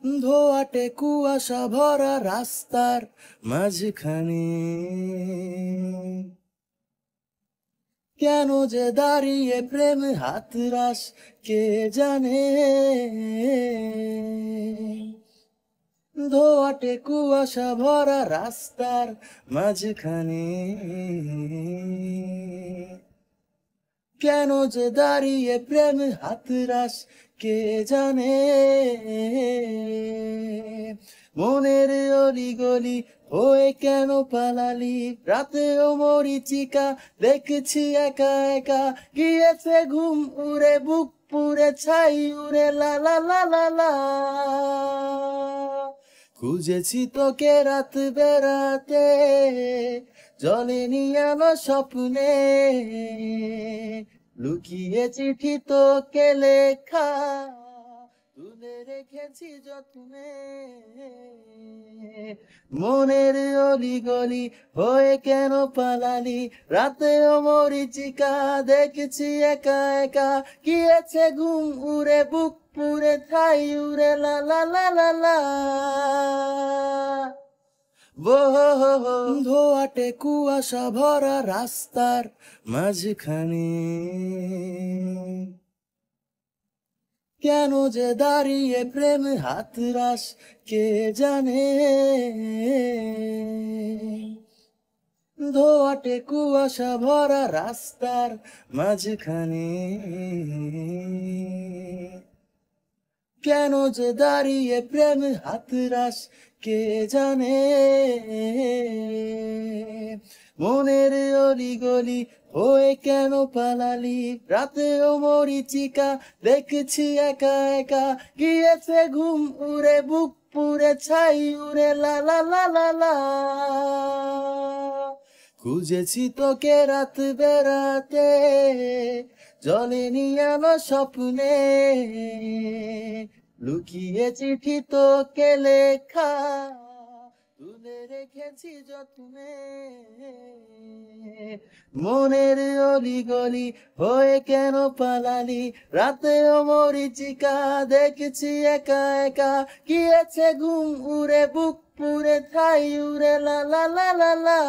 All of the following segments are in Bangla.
ধোয়াটে কুয়াশা ভরা রাস্তার মাঝখানে কেন যে দাঁড়িয়ে প্রেম হাতরাস কে জানে। ধোয়াটে কুয়াশা ভরা রাস্তার মাঝখানে কেন যে দাঁড়িয়ে প্রেম হাতরাস কে জানে। মনের অলি গলি হয়ে কেন পালালি, রাতেও মরিচিকা দেখছি একা একা, গিয়েছে ঘুম উড়ে বুক পুড়ে ছাই উড়ে লা লা লা লা লা। খুঁজেছি তোকে রাত বেড়াতে, জলেনি আমার স্বপ্নে, লুকিয়ে চিঠি তোকে লেখা তুলে রেখেছি যত্নে। মনের অলি গলি হয়ে কেন পালালি, রাতেও মরিচিকা দেখছি একা একা, গিয়েছে ঘুম উড়ে বুক পুড়ে ছাই উড়ে লা লা লা লা লা। ধোয়াটে কুয়াশা ভরা রাস্তার মাঝখানে কেন যে দাঁড়িয়ে প্রেম হাতরাস কে জানে। ধোয়াটে কুয়াশা ভরা রাস্তার মাঝখানে কেন যে দাঁড়িয়ে প্রেম হাতরাস কে জানে। মনের অলি গলি হয়ে কেন পালালি, রাতেও মরিচিকা দেখছি একা একা, গিয়েছে ঘুম উড়ে বুক পুড়ে ছাই উড়ে লা লা লা লা লা। খুঁজেছি তোকে রাত বেড়াতে, জলেনি আমার স্বপ্নে, লুকিয়ে চিঠি তোকে লেখা তুলে রেখেছি যত্নে। মনের অলি গলি হয়ে কেন পালালি, রাতেও মরিচিকা দেখছি একা একা, গিয়েছে ঘুম উড়ে বুক পুড়ে ছাই উড়ে লা লা লা লা লা।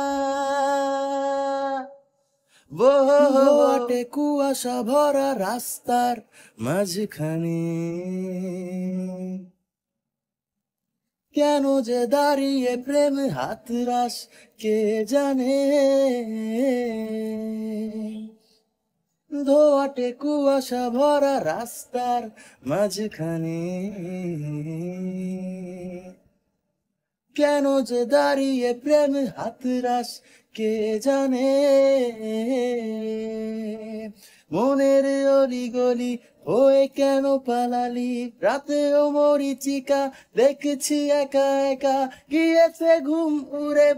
ধোয়াটে কুয়াশা ভরা রাস্তার মাঝখানে কেন যে দাঁড়িয়ে প্রেম হাতরাস কে জানে। ধোয়াটে কুয়াশা ভরা রাস্তার মাঝখানে কেন যে দাঁড়িয়ে প্রেম হাতরাস কে জানে। মনের অলি গলি হয়ে কেন পালালি, রাতেও মরিচিকা দেখছি একা একা, গিয়েছে ঘুম উড়ে